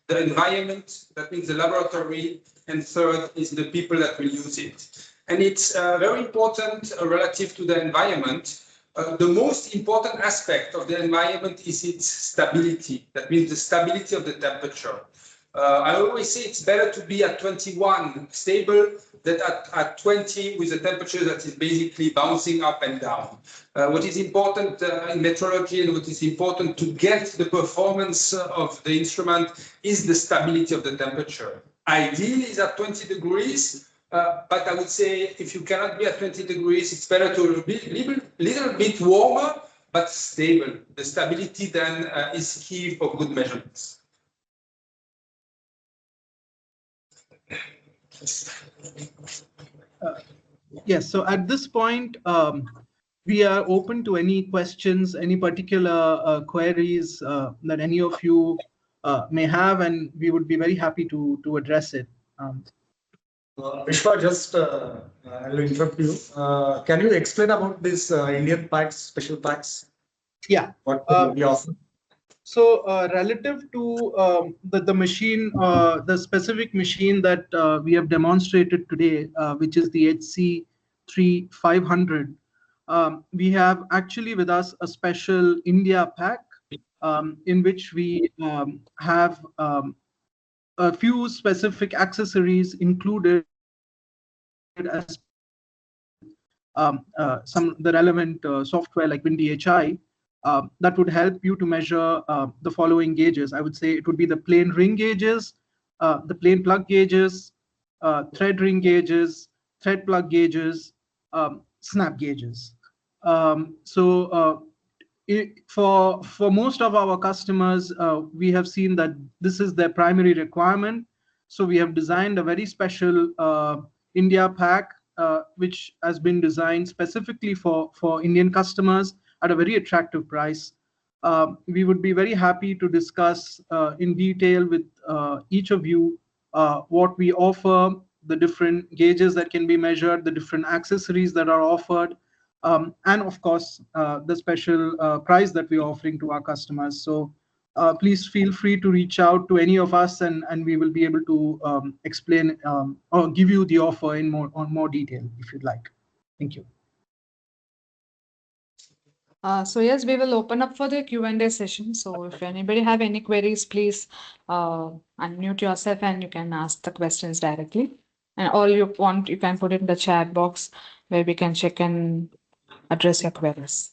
Speaker 5: the environment, that means the laboratory, and third is the people that will use it. And it's very important relative to the environment. The most important aspect of the environment is its stability. That means the stability of the temperature. I always say it's better to be at 21 stable than at 20 with a temperature that is basically bouncing up and down. What is important in metrology and what is important to get the performance of the instrument is the stability of the temperature. Ideal is at 20 degrees. But I would say if you cannot be at 20 degrees, it's better to be a little bit warmer, but stable. The stability then is key for good measurements.
Speaker 6: Yes, so at this point, we are open to any questions, any particular queries that any of you may have, and we would be very happy to address it.
Speaker 3: Vishwa, just I will interrupt you. Can you explain about this Indian packs, special packs?
Speaker 6: Yeah.
Speaker 3: What we offer?
Speaker 6: So relative to the machine, the specific machine that we have demonstrated today, which is the HC3 500, we have actually with us a special India pack in which we have a few specific accessories included as the relevant software like WinDHI that would help you to measure the following gauges. I would say it would be the plain ring gauges, the plain plug gauges, thread ring gauges, thread plug gauges, snap gauges. For most of our customers, we have seen that this is their primary requirement. So we have designed a very special India pack, which has been designed specifically for Indian customers at a very attractive price. We would be very happy to discuss in detail with each of you what we offer, the different gauges that can be measured, the different accessories that are offered, and of course, the special price that we're offering to our customers. So please feel free to reach out to any of us, and we will be able to explain or give you the offer in more detail if you'd like. Thank you.
Speaker 1: So yes, we will open up for the Q&A session. So if anybody have any queries, please unmute yourself and you can ask the questions directly. And all you want, you can put it in the chat box where we can check and address your queries.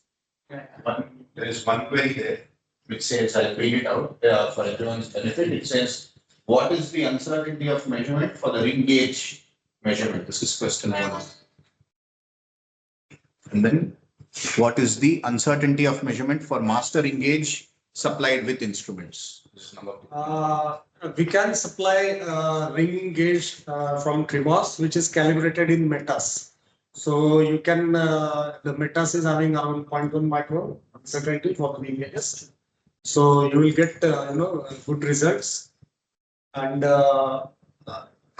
Speaker 7: There is one query there which says, I'll read it out for everyone's benefit. It says, what is the uncertainty of measurement for the ring gauge measurement? This is question 1. And then, what is the uncertainty of measurement for master ring gauge supplied with instruments? This is number 2.
Speaker 3: We can supply ring gauge from Trimos, which is calibrated in metas. So you can, the metas is having around 0.1 micro uncertainty for the ring gauges. So you will get good results. And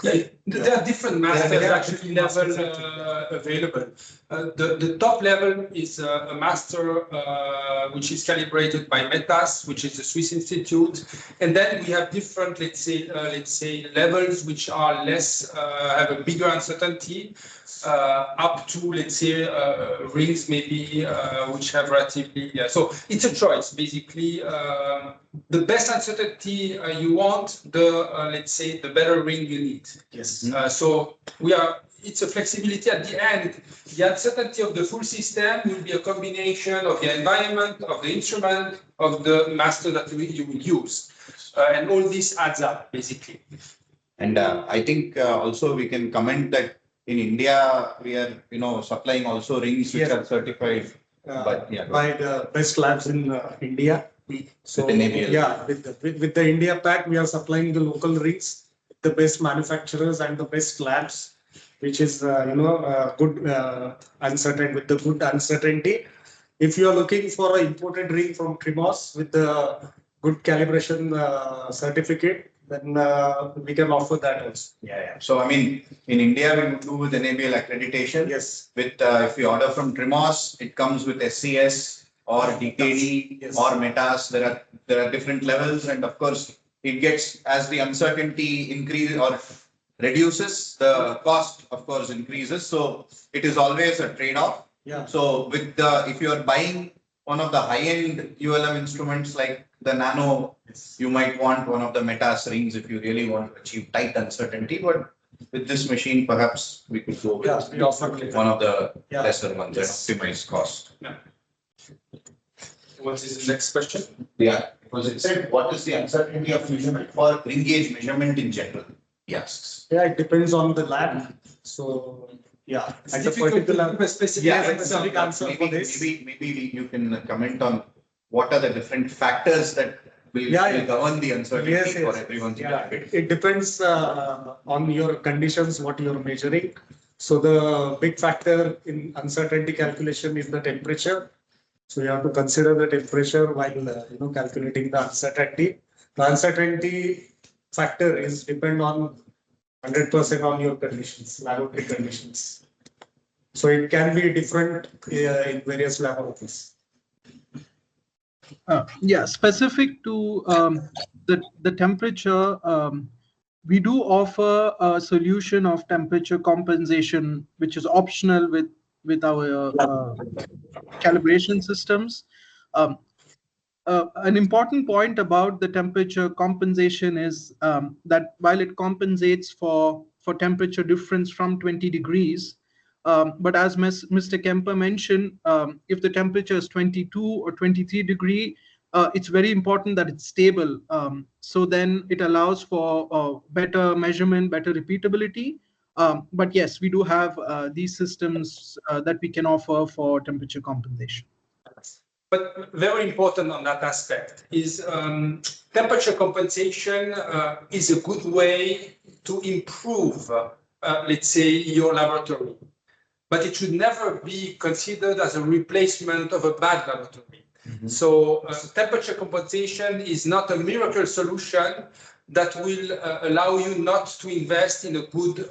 Speaker 5: Yeah, there are different masters
Speaker 3: there are
Speaker 5: actually
Speaker 3: different
Speaker 5: level
Speaker 3: masters actually,
Speaker 5: available. The top level is a master which is calibrated by Metas, which is a Swiss institute, and then we have different, let's say levels which are less have a bigger uncertainty, up to let's say rings maybe which have relatively so it's a choice basically. The best uncertainty you want, the let's say the better ring you need.
Speaker 3: yes.
Speaker 5: So it's a flexibility at the end. The uncertainty of the full system will be a combination of the environment, of the instrument, of the master that you will use. And all this adds up basically.
Speaker 7: And I think also we can comment that in India, we are, supplying also rings which
Speaker 3: Yes.
Speaker 7: are certified. But yeah,
Speaker 3: by the best labs in India. So
Speaker 7: With NABL.
Speaker 3: yeah, with the India pack, we are supplying the local rigs, the best manufacturers and the best labs, which is good uncertain with the good uncertainty. If you are looking for an imported ring from Trimos with the good calibration certificate, then we can offer that also.
Speaker 7: Yeah. So, I mean, in India, we would do with NABL accreditation.
Speaker 3: Yes.
Speaker 7: With, if you order from Trimos, it comes with SCS or DKD
Speaker 3: Yes.
Speaker 7: or Metas. There are different levels, and of course, it gets, as the uncertainty increases or reduces, the cost, of course, increases. So it is always a trade-off.
Speaker 3: Yeah.
Speaker 7: So if you are buying one of the high-end ULM instruments like the Nano, you might want one of the Metas rings if you really want to achieve tight uncertainty. But with this machine, perhaps we could go with
Speaker 3: we offer
Speaker 7: one of the
Speaker 3: Yeah.
Speaker 7: lesser ones and
Speaker 3: Yes.
Speaker 7: optimize cost.
Speaker 5: What is the next question?
Speaker 7: Yeah, because it said, what is the uncertainty of measurement for ring gauge measurement in general? Yes.
Speaker 3: Yeah, it depends on the lab. So yeah,
Speaker 5: It's
Speaker 3: at the
Speaker 5: difficult to
Speaker 3: particular.
Speaker 5: give a specific
Speaker 3: Yeah,
Speaker 5: answer.
Speaker 3: specific answer for this.
Speaker 7: Maybe you can comment on what are the different factors that will govern the uncertainty
Speaker 3: Yes,
Speaker 7: for
Speaker 3: yes.
Speaker 7: everyone's
Speaker 3: Yeah,
Speaker 7: benefit.
Speaker 3: it depends on your conditions, what you're measuring. So the big factor in uncertainty calculation is the temperature. So you have to consider the temperature while calculating the uncertainty. The uncertainty factor is depend on 100% on your conditions, laboratory conditions. So it can be different in various laboratories.
Speaker 6: Yeah, specific to the temperature, we do offer a solution of temperature compensation, which is optional with our calibration systems. An important point about the temperature compensation is that while it compensates for temperature difference from 20 degrees, but as Mr. Kemper mentioned, if the temperature is 22 or 23 degree, it's very important that it's stable. So then it allows for better measurement, better repeatability. But yes, we do have these systems that we can offer for temperature compensation.
Speaker 5: But very important on that aspect is temperature compensation is a good way to improve, let's say, your laboratory. But it should never be considered as a replacement of a bad laboratory. Mm-hmm. So temperature compensation is not a miracle solution that will allow you not to invest in a good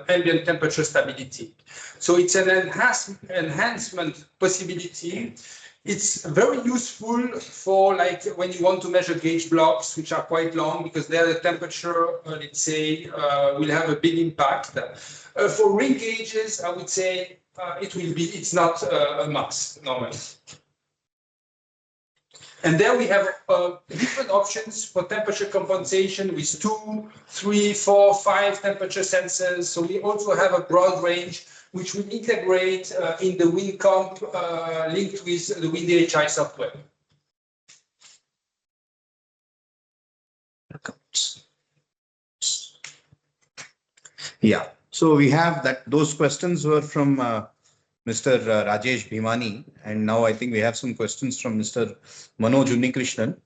Speaker 5: ambient temperature stability. So it's an enhancement possibility. It's very useful for like when you want to measure gauge blocks, which are quite long, because there the temperature, let's say, will have a big impact. For ring gauges, I would say it's not a must normally. And there we have different options for temperature compensation with 2, 3, 4, 5 temperature sensors. So we also have a broad range which will integrate in the WinComp linked with the WinDHI software.
Speaker 7: Yeah, so we have that. Those questions were from Mr. Rajesh Bhimani, and now I think we have some questions from Mr. Manoj Unnikrishnan.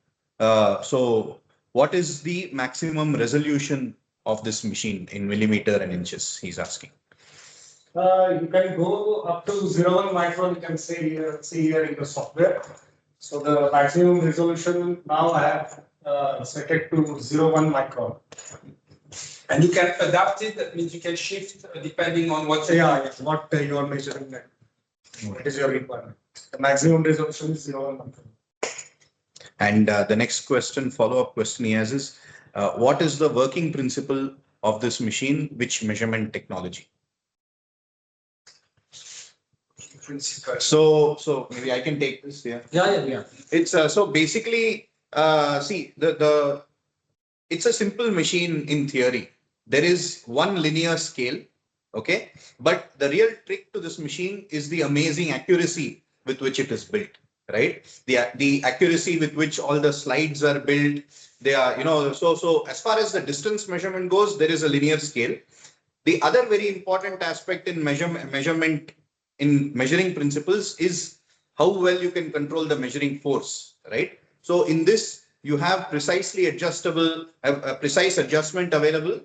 Speaker 7: So what is the maximum resolution of this machine in millimeter and inches, he's asking?
Speaker 3: You can go up to 0.1 micron, you can see here in the software. So the maximum resolution now I have set it to 0.1 micron.
Speaker 5: And you can adapt it, that means you can shift depending on what you
Speaker 3: Yeah, what you are measuring. What is your requirement? The maximum resolution is 0.1 micron.
Speaker 7: And the next question, follow-up question he has is, what is the working principle of this machine? Which measurement technology?
Speaker 5: principle.
Speaker 7: So maybe I can take this. Yeah.
Speaker 3: Yeah.
Speaker 7: It's so basically, see it's a simple machine in theory. There is one linear scale, okay, but the real trick to this machine is the amazing accuracy with which it is built, right? The accuracy with which all the slides are built. They are, so as far as the distance measurement goes, there is a linear scale. The other very important aspect in measurement in measuring principles is how well you can control the measuring force, right? So in this, you have precisely adjustable, a precise adjustment available.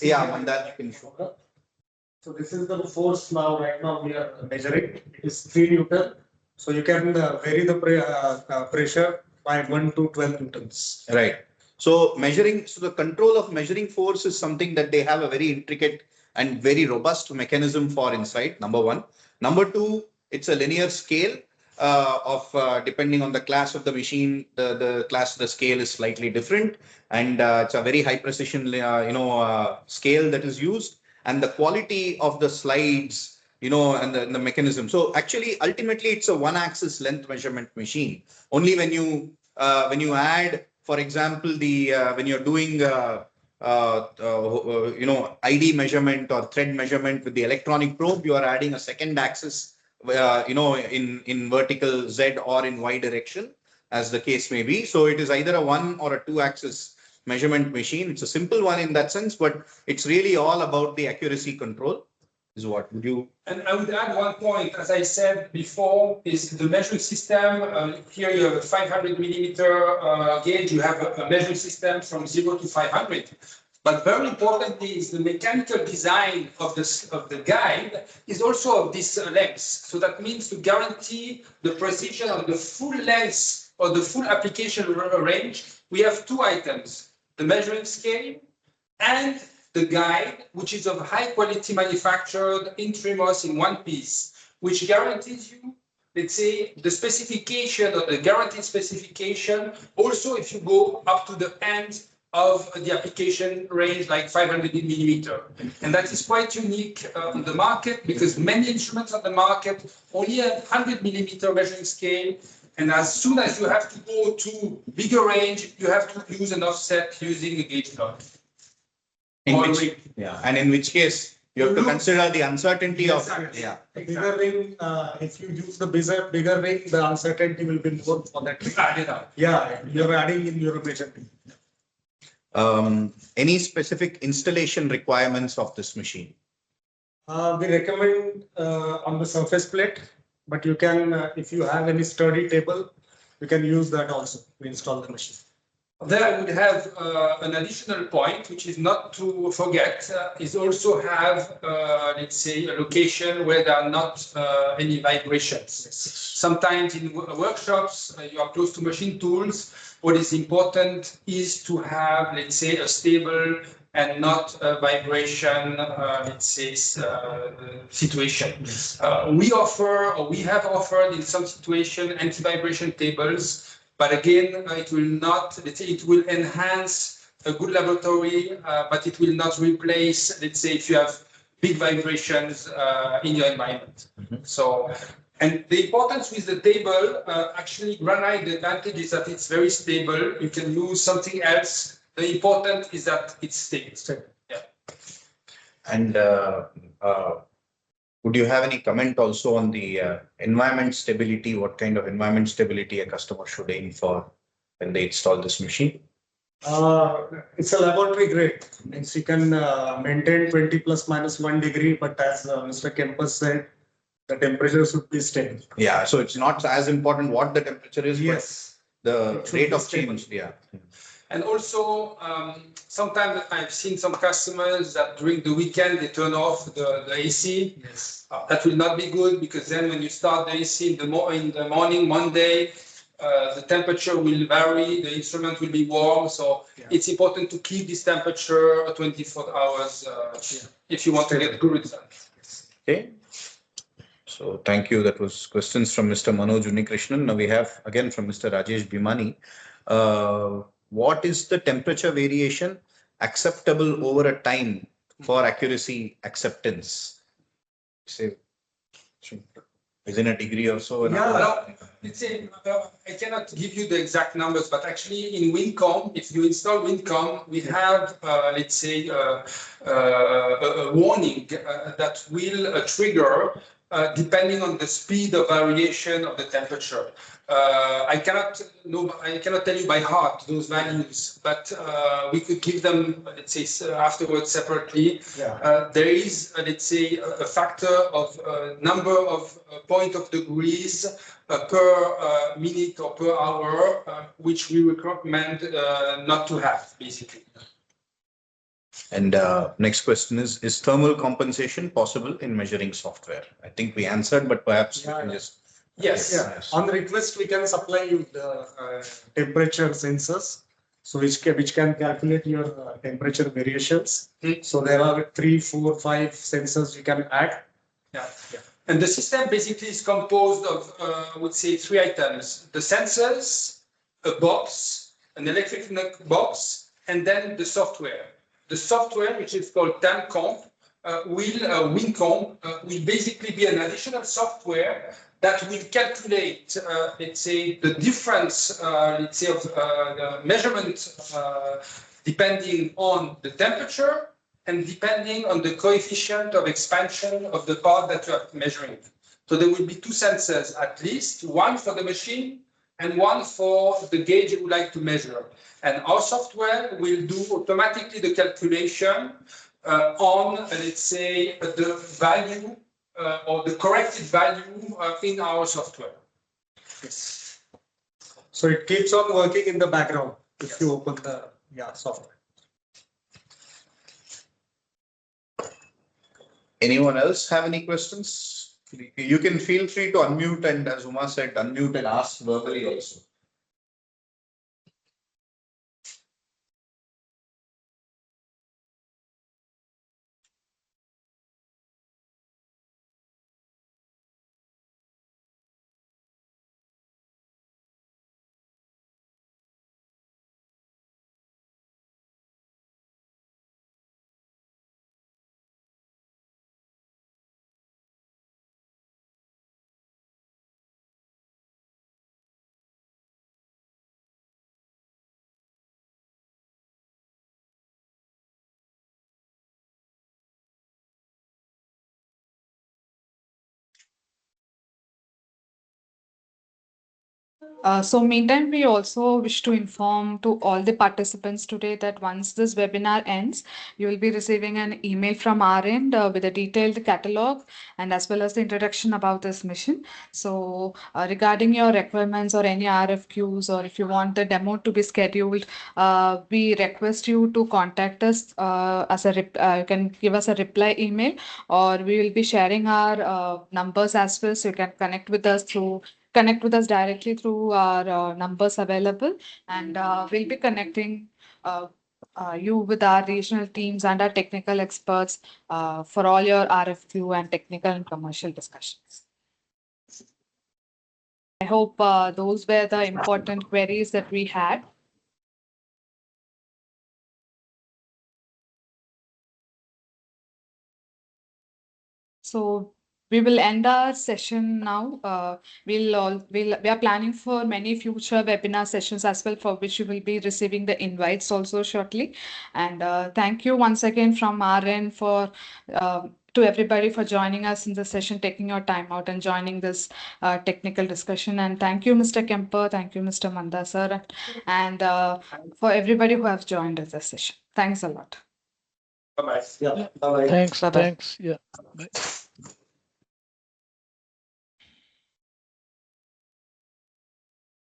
Speaker 7: Yeah, on that you can show.
Speaker 3: So this is the force now, right now we are measuring. It is 3 Newton. So you can vary the pressure by 1 to 12 Newtons.
Speaker 7: Right. So the control of measuring force is something that they have a very intricate and very robust mechanism for inside, number one. Number two, it's a linear scale depending on the class of the machine, the class of the scale is slightly different. And it's a very high precision, scale that is used. And the quality of the slides, and the mechanism. So actually, ultimately, it's a one-axis length measurement machine. Only when you add, for example, when you're doing ID measurement or thread measurement with the electronic probe, you are adding a second axis, in vertical Z or in Y direction, as the case may be. So it is either a 1 or a 2-axis measurement machine. It's a simple one in that sense, but it's really all about the accuracy control. Is what would you?
Speaker 5: And I would add one point, as I said before, is the measuring system. Here you have a 500 millimeter gauge. You have a measuring system from 0 to 500. But very importantly is the mechanical design of the guide is also of this length. So that means to guarantee the precision of the full length or the full application range, we have two items: the measuring scale and the guide, which is of high quality manufactured in Trimos in one piece, which guarantees you, let's say, the specification or the guaranteed specification. Also, if you go up to the end of the application range, like 500 millimeter. And that is quite unique on the market, because many instruments on the market only have 100 millimeter measuring scale. And as soon as you have to go to bigger range, you have to use an offset using a gauge plot.
Speaker 7: And in which case you have to consider the uncertainty of
Speaker 3: Bigger ring, if you use the bigger ring, the uncertainty will be more for that ring. Yeah, you're adding in your measurement.
Speaker 7: Any specific installation requirements of this machine?
Speaker 3: We recommend on the surface plate, but you can, if you have any sturdy table, you can use that also to install the machine.
Speaker 5: There I would have an additional point, which is not to forget, is also have, let's say, a location where there are not any vibrations. Sometimes in workshops, you are close to machine tools. What is important is to have, let's say, a stable and not a vibration, let's say, situation. We offer, or we have offered in some situation, anti-vibration tables. But again, it will not, let's say, it will enhance a good laboratory, but it will not replace, let's say, if you have big vibrations in your environment. So, and the importance with the table, actually, granite, the advantage is that it's very stable. You can use something else. The important is that it's stable. Yeah.
Speaker 7: And would you have any comment also on the environment stability? What kind of environment stability a customer should aim for when they install this machine?
Speaker 3: It's a laboratory grade. Means you can maintain 20 plus minus 1 degree, but as Mr. Kempus said, the temperature should be stable.
Speaker 7: Yeah, so it's not as important what the temperature is,
Speaker 3: Yes,
Speaker 7: but the rate of change. Yeah.
Speaker 5: And also, sometimes I've seen some customers that during the weekend, they turn off the AC.
Speaker 3: yes.
Speaker 5: That will not be good, because then when you start the AC in the morning, Monday, the temperature will vary, the instrument will be warm, so it's important to keep this temperature 24 hours if you want to get good results.
Speaker 7: Okay. So thank you. That was questions from Mr. Manoj Unikrishnan. Now we have again from Mr. Rajesh Bhimani. What is the temperature variation acceptable over a time for accuracy acceptance? Say, within a degree or so?
Speaker 5: Let's say, I cannot give you the exact numbers, but actually in WinCom, if you install WinCom, we have, let's say, a warning that will trigger depending on the speed of variation of the temperature. I cannot tell you by heart those values, but we could give them, let's say, afterwards separately. There is, let's say, a factor of number of point of degrees per minute or per hour, which we recommend not to have, basically.
Speaker 7: And next question is thermal compensation possible in measuring software? I think we answered, but perhaps you can just.
Speaker 5: Yes.
Speaker 3: On the request, we can supply you the temperature sensors, so which can calculate your temperature variations. So there are 3, 4, 5 sensors you can add.
Speaker 5: And the system basically is composed of, I would say, 3 items: the sensors, a box, an electronic box, and then the software. The software, which is called TempComp, WinComp, will basically be an additional software that will calculate, let's say, the difference, let's say, of the measurement depending on the temperature and depending on the coefficient of expansion of the part that you are measuring. So there will be 2 sensors at least, one for the machine and one for the gauge you would like to measure. And our software will do automatically the calculation on, let's say, the value or the corrected value in our software.
Speaker 3: Yes. So it keeps on working in the background if you open the software.
Speaker 7: Anyone else have any questions? You can feel free to unmute, and as Uma said, unmute and ask verbally also.
Speaker 1: So meantime, we also wish to inform to all the participants today that once this webinar ends, you will be receiving an email from our end with a detailed catalog and as well as the introduction about this mission. So regarding your requirements or any RFQs, or if you want the demo to be scheduled, we request you to contact us you can give us a reply email, or we will be sharing our numbers as well, so you can connect with us directly through our numbers available, and we'll be connecting you with our regional teams and our technical experts for all your RFQ and technical and commercial discussions. I hope those were the important queries that we had. So we will end our session now. We are planning for many future webinar sessions as well, for which you will be receiving the invites also shortly. And thank you once again from our end to everybody for joining us in the session, taking your time out and joining this technical discussion. And thank you, Mr. Kemper. Thank you, Mr. Manda sir, and for everybody who have joined us this session. Thanks a lot.
Speaker 3: Bye-bye. Yeah. Bye-bye.
Speaker 8: Thanks. Yeah. Bye.